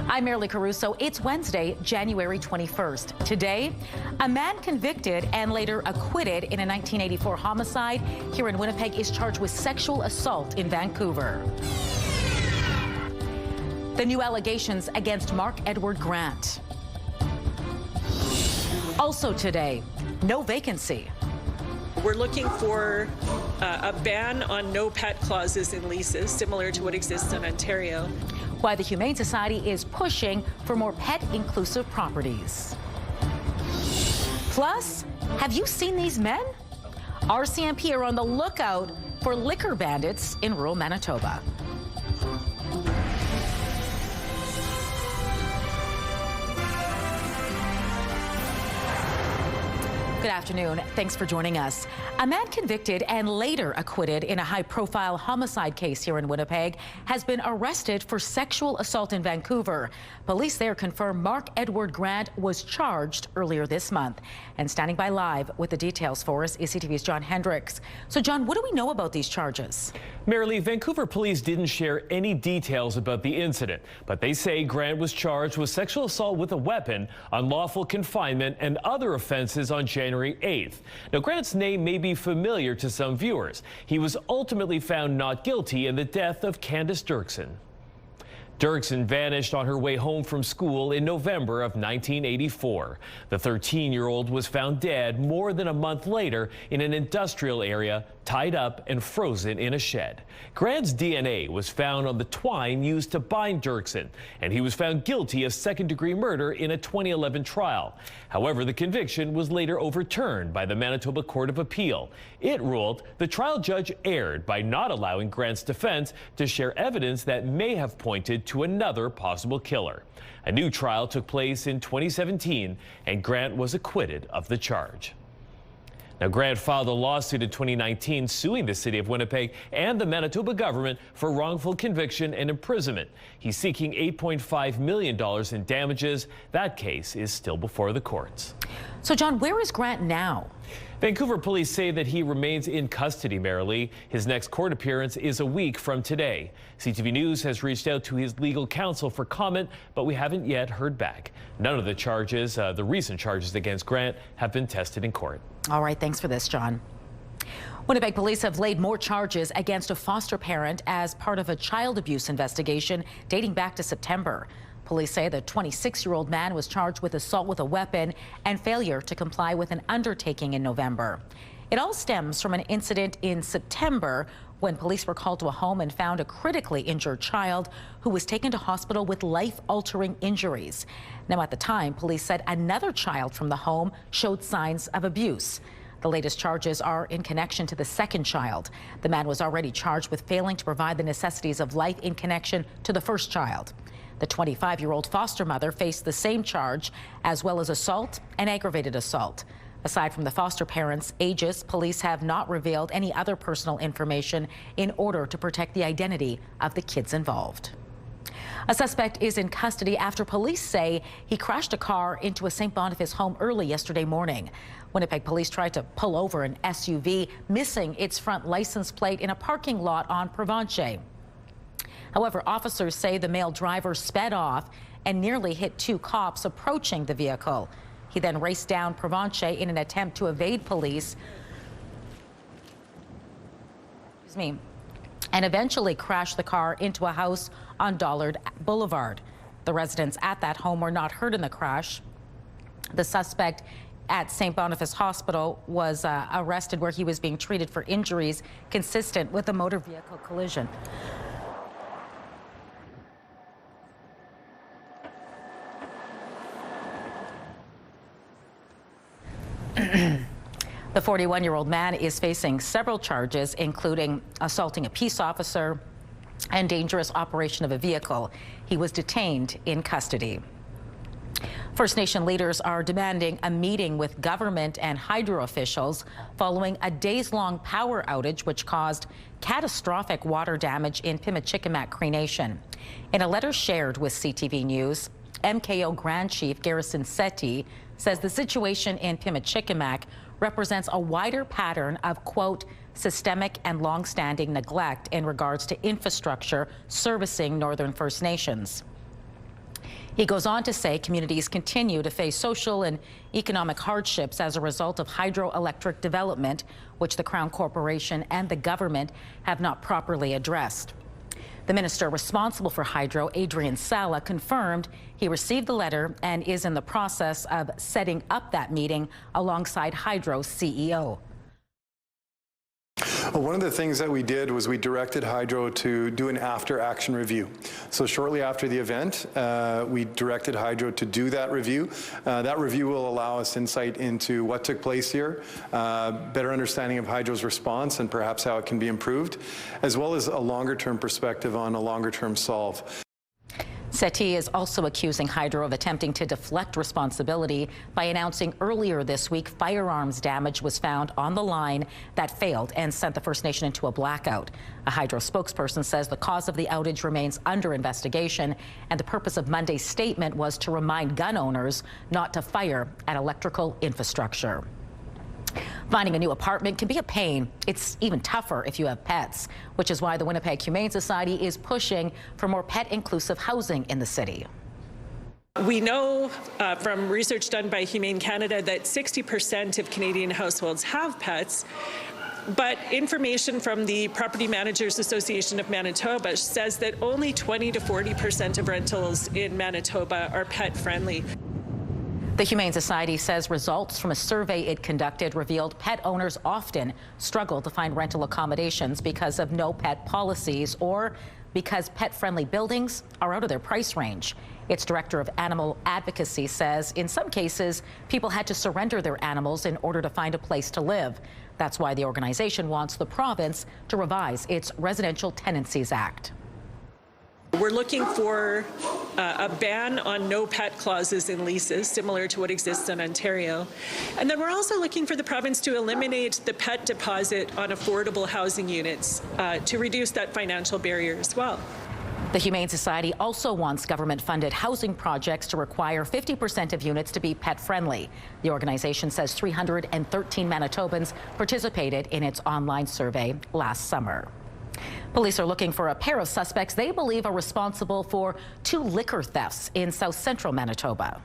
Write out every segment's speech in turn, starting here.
I'm Marilee Caruso. It's Wednesday, January 21st. Today, a man convicted and later acquitted in a 1984 homicide here in Winnipeg is charged with sexual assault in Vancouver. The new allegations against Mark Edward Grant. Also today, no vacancy. We're looking for a ban on no pet clauses in leases, similar to what exists in Ontario. Why the Humane Society is pushing for more pet-inclusive properties. Plus, have you seen these men? RCMP are on the lookout for liquor bandits in rural Manitoba. Good afternoon. Thanks for joining us. A man convicted and later acquitted in a high-profile homicide case here in Winnipeg has been arrested for sexual assault in Vancouver. Police there confirm Mark Edward Grant was charged earlier this month. And standing by live with the details for us is CTV's John Hendricks. So, John, what do we know about these charges? Marilee, Vancouver police didn't share any details about the incident, but they say Grant was charged with sexual assault with a weapon, unlawful confinement, and other offenses on January 8th. Now, Grant's name may be familiar to some viewers. He was ultimately found not guilty in the death of Candace Dirksen. Dirksen vanished on her way home from school in November of 1984. The 13-year-old was found dead more than a month later in an industrial area, tied up and frozen in a shed. Grant's DNA was found on the twine used to bind Dirksen, and he was found guilty of second-degree murder in a 2011 trial. However, the conviction was later overturned by the Manitoba Court of Appeal. It ruled the trial judge erred by not allowing Grant's defense to share evidence that may have pointed to another possible killer. A new trial took place in 2017, and Grant was acquitted of the charge. Now, Grant filed a lawsuit in 2019 suing the city of Winnipeg and the Manitoba government for wrongful conviction and imprisonment. He's seeking $8.5 million in damages. That case is still before the courts. So, John, where is Grant now? Vancouver police say that he remains in custody, Marilee. His next court appearance is a week from today. CTV News has reached out to his legal counsel for comment, but we haven't yet heard back. None of the charges, the recent charges against Grant, have been tested in court. All right, thanks for this, John. Winnipeg police have laid more charges against a foster parent as part of a child abuse investigation dating back to September. Police say the 26-year-old man was charged with assault with a weapon and failure to comply with an undertaking in November. It all stems from an incident in September when police were called to a home and found a critically injured child who was taken to hospital with life-altering injuries. Now, at the time, police said another child from the home showed signs of abuse. The latest charges are in connection to the second child. The man was already charged with failing to provide the necessities of life in connection to the first child. The 25-year-old foster mother faced the same charge, as well as assault and aggravated assault. Aside from the foster parents' ages, police have not revealed any other personal information in order to protect the identity of the kids involved. A suspect is in custody after police say he crashed a car into a St. Boniface home early yesterday morning. Winnipeg police tried to pull over an SUV, missing its front license plate in a parking lot on Provencher. However, officers say the male driver sped off and nearly hit two cops approaching the vehicle. He then raced down Provencher in an attempt to evade police. And eventually crashed the car into a house on Dollard Boulevard. The residents at that home were not hurt in the crash. The suspect at St. Boniface Hospital was arrested, where he was being treated for injuries consistent with a motor vehicle collision. The 41-year-old man is facing several charges, including assaulting a peace officer and dangerous operation of a vehicle. He was detained in custody. First Nation leaders are demanding a meeting with government and hydro officials following a days-long power outage which caused catastrophic water damage in Pimicikamak Cree Nation. In a letter shared with CTV News, MKO Grand Chief Garrison Setti says the situation in Pimicikamak represents a wider pattern of, quote, systemic and long-standing neglect in regards to infrastructure servicing Northern First Nations. He goes on to say communities continue to face social and economic hardships as a result of hydroelectric development, which the Crown Corporation and the government have not properly addressed. The minister responsible for hydro, Adrian Sala, confirmed he received the letter and is in the process of setting up that meeting alongside Hydro's CEO. Well, one of the things that we did was we directed Hydro to do an after-action review. So shortly after the event, we directed Hydro to do that review. That review will allow us insight into what took place here, better understanding of Hydro's response and perhaps how it can be improved, as well as a longer-term perspective on a longer-term solve. Settee is also accusing Hydro of attempting to deflect responsibility by announcing earlier this week firearms damage was found on the line that failed and sent the First Nation into a blackout. A Hydro spokesperson says the cause of the outage remains under investigation, and the purpose of Monday's statement was to remind gun owners not to fire at electrical infrastructure. Finding a new apartment can be a pain. It's even tougher if you have pets, which is why the Winnipeg Humane Society is pushing for more pet-inclusive housing in the city. We know from research done by Humane Canada that 60% of Canadian households have pets, but information from the Property Managers Association of Manitoba says that only 20 to 40% of rentals in Manitoba are pet-friendly. The Humane Society says results from a survey it conducted revealed pet owners often struggle to find rental accommodations because of no pet policies or because pet-friendly buildings are out of their price range. Its director of animal advocacy says in some cases, people had to surrender their animals in order to find a place to live. That's why the organization wants the province to revise its Residential Tenancies Act. We're looking for a ban on no pet clauses in leases, similar to what exists in Ontario. And then we're also looking for the province to eliminate the pet deposit on affordable housing units to reduce that financial barrier as well. The Humane Society also wants government-funded housing projects to require 50% of units to be pet-friendly. The organization says 313 Manitobans participated in its online survey last summer. Police are looking for a pair of suspects they believe are responsible for 2 liquor thefts in south central Manitoba.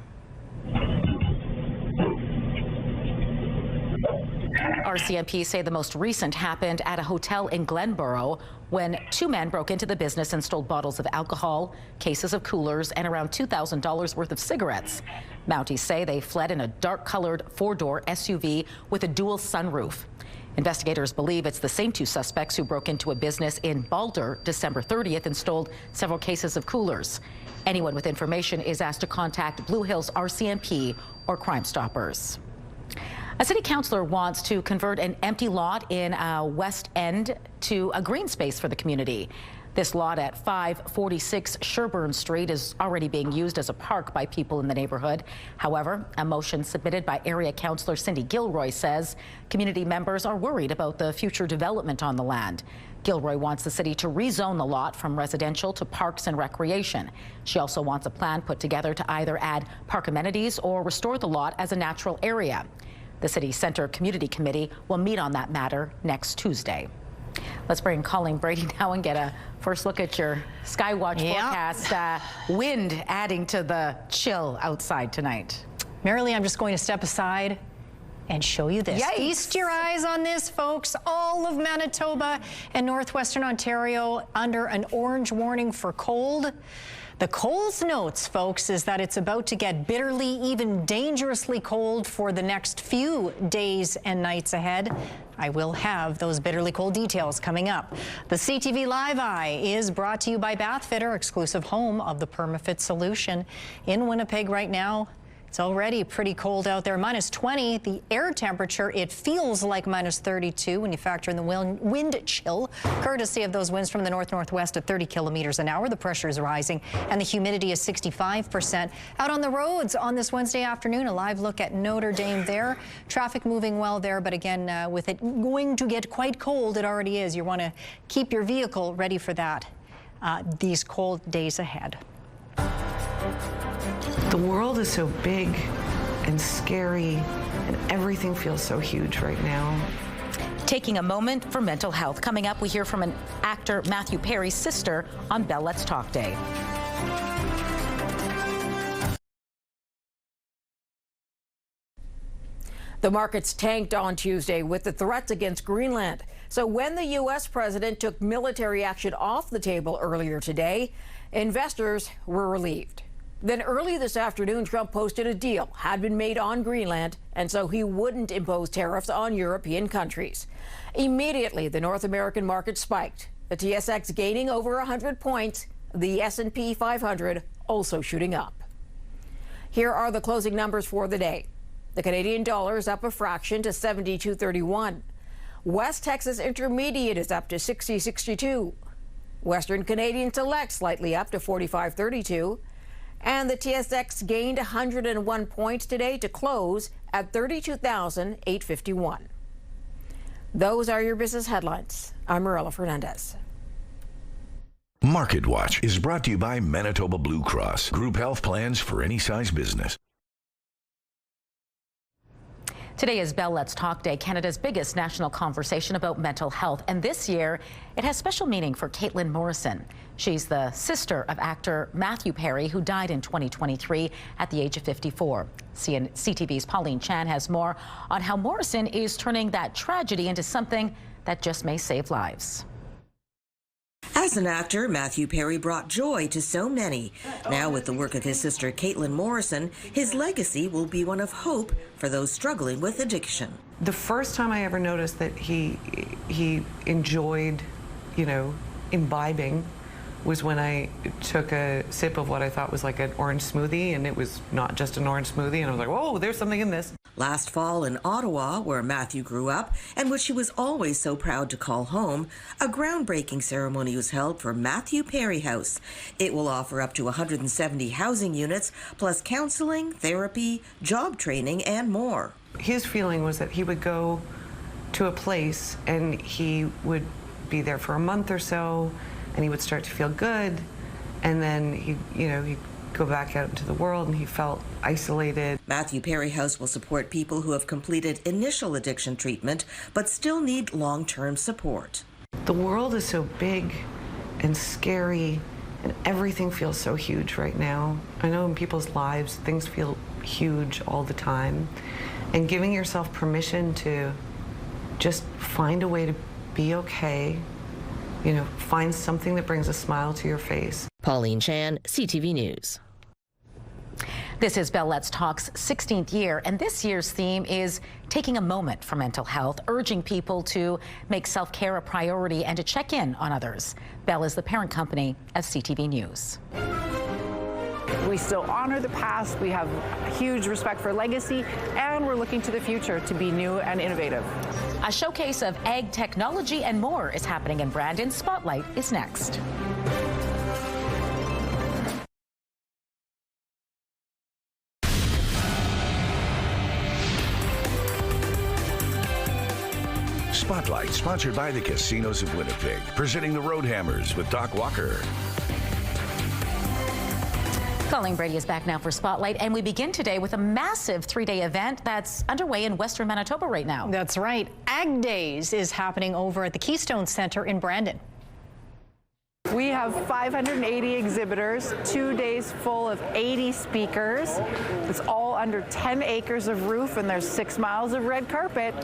RCMP say the most recent happened at a hotel in Glenborough when 2 men broke into the business and stole bottles of alcohol, cases of coolers, and around $2,000 worth of cigarettes. Mounties say they fled in a dark-colored 4-door SUV with a dual sunroof. Investigators believe it's the same 2 suspects who broke into a business in Balder December 30th and stole several cases of coolers. Anyone with information is asked to contact Blue Hills RCMP or Crime Stoppers. A city councillor wants to convert an empty lot in West End to a green space for the community. This lot at 546 Sherbourne Street is already being used as a park by people in the neighborhood. However, a motion submitted by area councillor Cindy Gilroy says community members are worried about the future development on the land. Gilroy wants the city to rezone the lot from residential to parks and recreation. She also wants a plan put together to either add park amenities or restore the lot as a natural area. The City Centre Community Committee will meet on that matter next Tuesday. Let's bring Colleen Brady now and get a first look at your Skywatch forecast. Wind adding to the chill outside tonight. Marilee, I'm just going to step aside and show you this. Yikes. Feast your eyes on this, folks. All of Manitoba and northwestern Ontario under an orange warning for cold. The Coles notes, folks, is that it's about to get bitterly, even dangerously cold for the next few days and nights ahead. I will have those bitterly cold details coming up. The CTV Live Eye is brought to you by Bathfitter, exclusive home of the PermaFit solution. In Winnipeg right now, it's already pretty cold out there. Minus 20, the air temperature, it feels like minus 32 when you factor in the wind chill, courtesy of those winds from the north-northwest at 30 kilometers an hour. The pressure is rising and the humidity is 65%. Out on the roads on this Wednesday afternoon, a live look at Notre Dame there. Traffic moving well there, but again, with it going to get quite cold, it already is. You want to keep your vehicle ready for that, these cold days ahead. The world is so big and scary, and everything feels so huge right now. Taking a moment for mental health. Coming up, we hear from an actor, Matthew Perry's sister, on Bell Let's Talk Day. The markets tanked on Tuesday with the threats against Greenland. So when the U.S. president took military action off the table earlier today, investors were relieved. Then early this afternoon, Trump posted a deal had been made on Greenland, and so he wouldn't impose tariffs on European countries. Immediately, the North American market spiked. The TSX gaining over 100 points, the S&P 500 also shooting up. Here are the closing numbers for the day. The Canadian dollar is up a fraction to 72.31. West Texas Intermediate is up to 60.62. Western Canadian Select slightly up to 45.32. And the TSX gained 101 points today to close at 32,851. Those are your business headlines. I'm Marilla Fernandez. Market Watch is brought to you by Manitoba Blue Cross, group health plans for any size business. Today is Bell Let's Talk Day, Canada's biggest national conversation about mental health. And this year, it has special meaning for Caitlin Morrison. She's the sister of actor Matthew Perry, who died in 2023 at the age of 54. CTV's Pauline Chan has more on how Morrison is turning that tragedy into something that just may save lives. As an actor, Matthew Perry brought joy to so many. Now, with the work of his sister Caitlin Morrison, his legacy will be one of hope for those struggling with addiction. The first time I ever noticed that he enjoyed, imbibing was when I took a sip of what I thought was like an orange smoothie, and it was not just an orange smoothie, and I was like, whoa, there's something in this. Last fall in Ottawa, where Matthew grew up and which he was always so proud to call home, a groundbreaking ceremony was held for Matthew Perry House. It will offer up to 170 housing units, plus counseling, therapy, job training, and more. His feeling was that he would go to a place and he would be there for a month or so, and he would start to feel good, and then he'd go back out into the world, and he felt isolated. Matthew Perry House will support people who have completed initial addiction treatment but still need long-term support. The world is so big and scary, and everything feels so huge right now. I know in people's lives, things feel huge all the time, and giving yourself permission to just find a way to be okay, find something that brings a smile to your face. Pauline Chan, CTV News. This is Bell Let's Talk's 16th year, and this year's theme is taking a moment for mental health, urging people to make self-care a priority and to check in on others. Bell is the parent company of CTV News. We still honor the past, we have huge respect for legacy, and we're looking to the future to be new and innovative. A showcase of ag technology and more is happening in Brandon. Spotlight is next. Spotlight, sponsored by the Casinos of Winnipeg, presenting the Roadhammers with Doc Walker. Colleen Brady is back now for Spotlight, and we begin today with a massive three-day event that's underway in Western Manitoba right now. That's right. Ag Days is happening over at the Keystone Centre in Brandon. We have 580 exhibitors, 2 days full of 80 speakers. It's all under 10 acres of roof, and there's 6 miles of red carpet.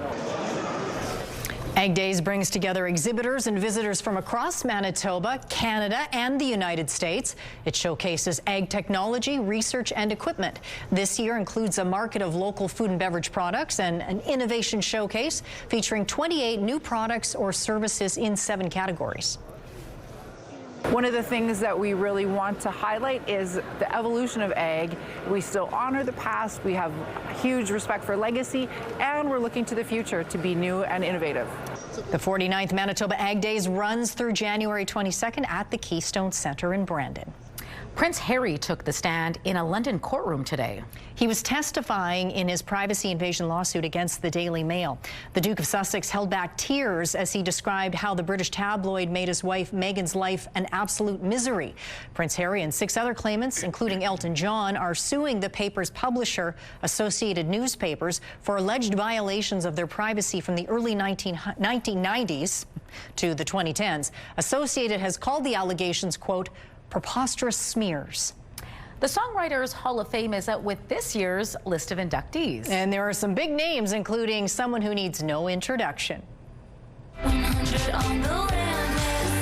Ag Days brings together exhibitors and visitors from across Manitoba, Canada, and the United States. It showcases ag technology, research, and equipment. This year includes a market of local food and beverage products and an innovation showcase featuring 28 new products or services in 7 categories. One of the things that we really want to highlight is the evolution of ag. We still honor the past, we have huge respect for legacy, and we're looking to the future to be new and innovative. The 49th Manitoba Ag Days runs through January 22nd at the Keystone Centre in Brandon. Prince Harry took the stand in a London courtroom today. He was testifying in his privacy invasion lawsuit against the Daily Mail. The Duke of Sussex held back tears as he described how the British tabloid made his wife Meghan's life an absolute misery. Prince Harry and 6 other claimants, including Elton John, are suing the paper's publisher, Associated Newspapers, for alleged violations of their privacy from the early 1990s to the 2010s. Associated has called the allegations, quote, preposterous smears. The Songwriters Hall of Fame is out with this year's list of inductees. And there are some big names, including someone who needs no introduction. 100 on the land,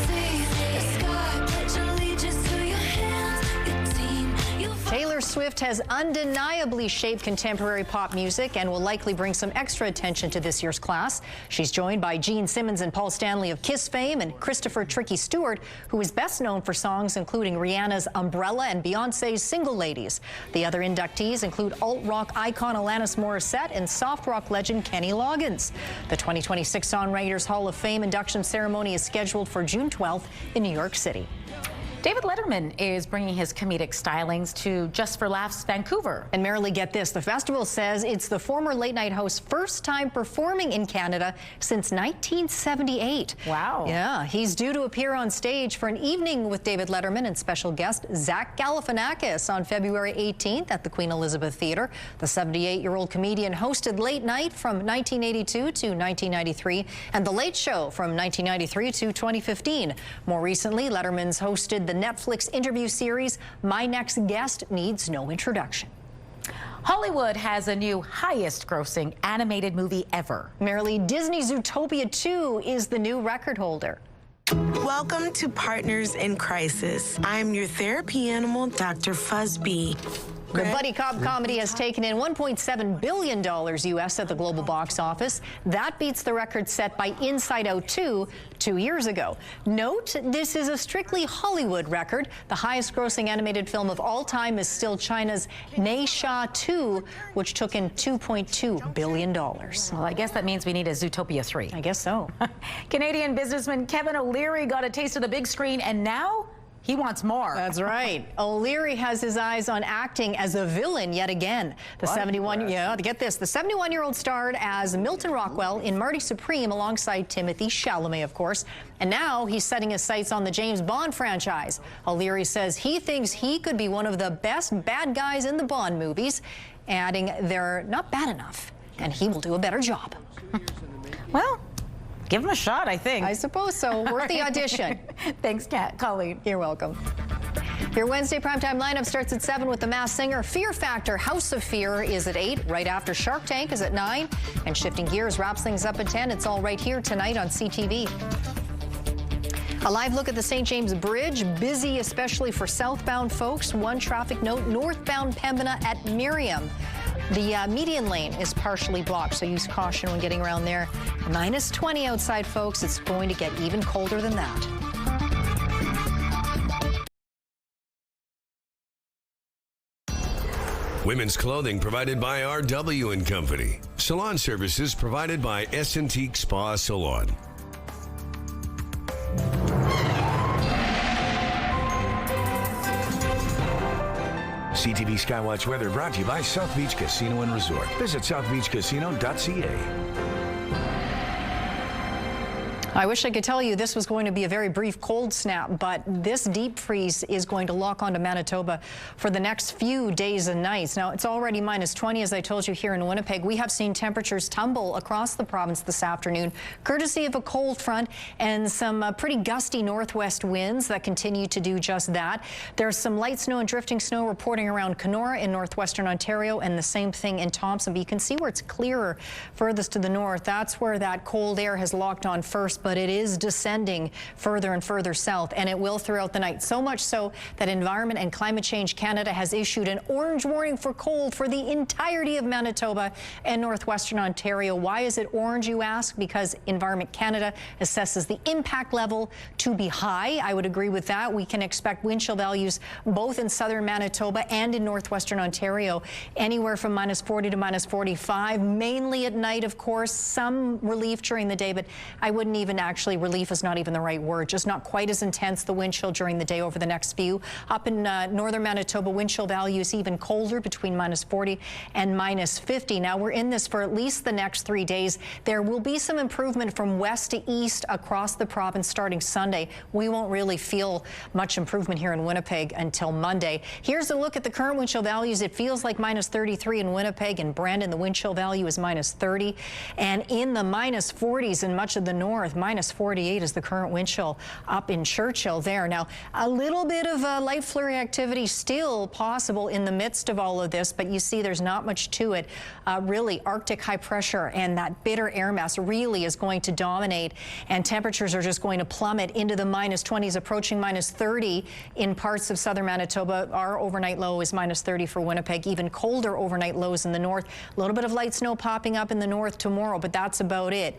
see the sky, pledge allegiance to your hands, your team, you Taylor Swift has undeniably shaped contemporary pop music and will likely bring some extra attention to this year's class. She's joined by Gene Simmons and Paul Stanley of Kiss fame and Christopher Tricky Stewart, who is best known for songs including Rihanna's Umbrella and Beyonce's Single Ladies. The other inductees include alt-rock icon Alanis Morissette and soft rock legend Kenny Loggins. The 2026 Songwriters Hall of Fame induction ceremony is scheduled for June 12th in New York City. David Letterman is bringing his comedic stylings to Just for Laughs Vancouver. And Marilee, get this, the festival says it's the former late-night host's first time performing in Canada since 1978. Wow. Yeah, he's due to appear on stage for an evening with David Letterman and special guest Zach Galifianakis on February 18th at the Queen Elizabeth Theatre. The 78-year-old comedian hosted Late Night from 1982 to 1993 and The Late Show from 1993 to 2015. More recently, Letterman's hosted the Netflix interview series My Next Guest Needs No Introduction. Hollywood has a new highest-grossing animated movie ever. Marilee, Disney's Zootopia 2 is the new record holder. Welcome to Partners in Crisis. I'm your therapy animal, Dr. Fuzzbee. The buddy cop comedy has taken in $1.7 billion U.S. at the global box office. That beats the record set by Inside Out 2 years ago. Note, this is a strictly Hollywood record. The highest grossing animated film of all time is still China's Ne Sha 2, which took in $2.2 billion. Well, I guess that means we need a Zootopia 3. I guess so. Canadian businessman Kevin O'Leary got a taste of the big screen, and now he wants more. That's right. O'Leary has his eyes on acting as a villain yet again. The 71-year-old starred as Milton Rockwell in Marty Supreme alongside Timothée Chalamet, of course. And now he's setting his sights on the James Bond franchise. O'Leary says he thinks he could be one of the best bad guys in the Bond movies, adding they're not bad enough, and he will do a better job. Well, give him a shot, I think. I suppose so. Worth the audition. Thanks, Colleen. You're welcome. Your Wednesday primetime lineup starts at 7 with The Masked Singer. Fear Factor, House of Fear is at 8. Right after Shark Tank is at 9. And Shifting Gears wraps things up at 10. It's all right here tonight on CTV. A live look at the St. James Bridge. Busy, especially for southbound folks. One traffic note, northbound Pembina at Miriam. The median lane is partially blocked, so use caution when getting around there. -20 outside, folks. It's going to get even colder than that. Women's clothing provided by RW & Company. Salon services provided by S&T Spa Salon. CTV Skywatch weather brought to you by South Beach Casino and Resort. Visit southbeachcasino.ca. I wish I could tell you this was going to be a very brief cold snap, but this deep freeze is going to lock onto Manitoba for the next few days and nights. Now, it's already -20, as I told you, here in Winnipeg. We have seen temperatures tumble across the province this afternoon, courtesy of a cold front and some pretty gusty northwest winds that continue to do just that. There's some light snow and drifting snow reporting around Kenora in northwestern Ontario, and the same thing in Thompson. But you can see where it's clearer furthest to the north. That's where that cold air has locked on first, but it is descending further and further south, and it will throughout the night. So much so that Environment and Climate Change Canada has issued an orange warning for cold for the entirety of Manitoba and northwestern Ontario. Why is it orange, you ask? Because Environment Canada assesses the impact level to be high. I would agree with that. We can expect wind chill values both in southern Manitoba and in northwestern Ontario, anywhere from -40 to -45, mainly at night, of course. Some relief during the day, but I wouldn't even actually, relief is not even the right word, just not quite as intense, the wind chill during the day over the next few. Up in northern Manitoba, wind chill values even colder, between -40 and -50. Now, we're in this for at least the next 3 days. There will be some improvement from west to east across the province starting Sunday. We won't really feel much improvement here in Winnipeg until Monday. Here's a look at the current wind chill values. It feels like -33 in Winnipeg and Brandon. The wind chill value is -30. And in the -40s in much of the north, minus 48 is the current wind chill up in Churchill there. Now, a little bit of light flurry activity still possible in the midst of all of this, but you see there's not much to it. Really, Arctic high pressure and that bitter air mass really is going to dominate, and temperatures are just going to plummet into the minus 20s, approaching minus 30 in parts of southern Manitoba. Our overnight low is minus 30 for Winnipeg, even colder overnight lows in the north. A little bit of light snow popping up in the north tomorrow, but that's about it.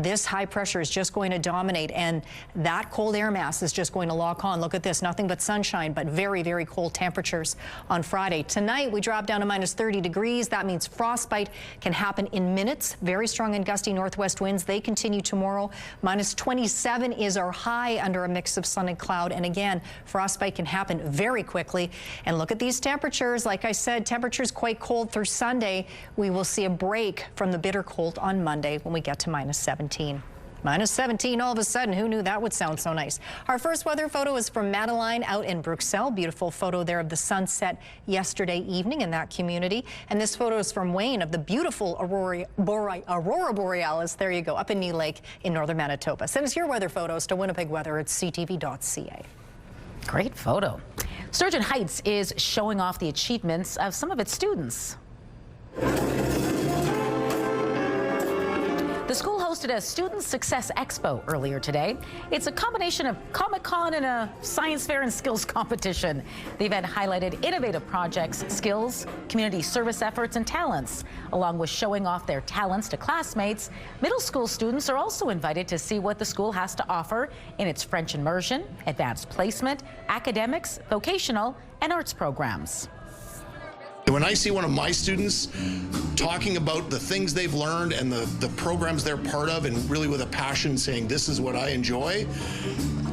This high pressure is just going to dominate, and that cold air mass is just going to lock on. Look at this, nothing but sunshine, but very, very cold temperatures on Friday. Tonight, we drop down to minus 30 degrees. That means frostbite can happen in minutes. Very strong and gusty northwest winds. They continue tomorrow. Minus 27 is our high under a mix of sun and cloud. And again, frostbite can happen very quickly. And look at these temperatures. Like I said, temperatures quite cold through Sunday. We will see a break from the bitter cold on Monday when we get to minus 17. Minus 17 all of a sudden. Who knew that would sound so nice? Our first weather photo is from Madeline out in Bruxelles. Beautiful photo there of the sunset yesterday evening in that community. And this photo is from Wayne of the beautiful Aurora Borealis. There you go, up in Knee Lake in northern Manitoba. Send us your weather photos to Winnipeg Weather at ctv.ca. Great photo. Sturgeon Heights is showing off the achievements of some of its students. The school hosted a Student Success Expo earlier today. It's a combination of Comic-Con and a science fair and skills competition. The event highlighted innovative projects, skills, community service efforts, and talents. Along with showing off their talents to classmates, middle school students are also invited to see what the school has to offer in its French immersion, advanced placement, academics, vocational, and arts programs. When I see one of my students talking about the things they've learned and the programs they're part of, and really with a passion saying, this is what I enjoy,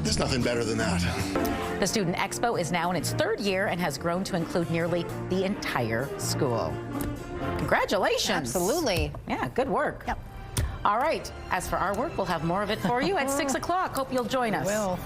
there's nothing better than that. The Student Expo is now in its third year and has grown to include nearly the entire school. Congratulations. Absolutely. Yeah, good work. Yep. All right. As for our work, we'll have more of it for you at 6 o'clock. Hope you'll join us. We will.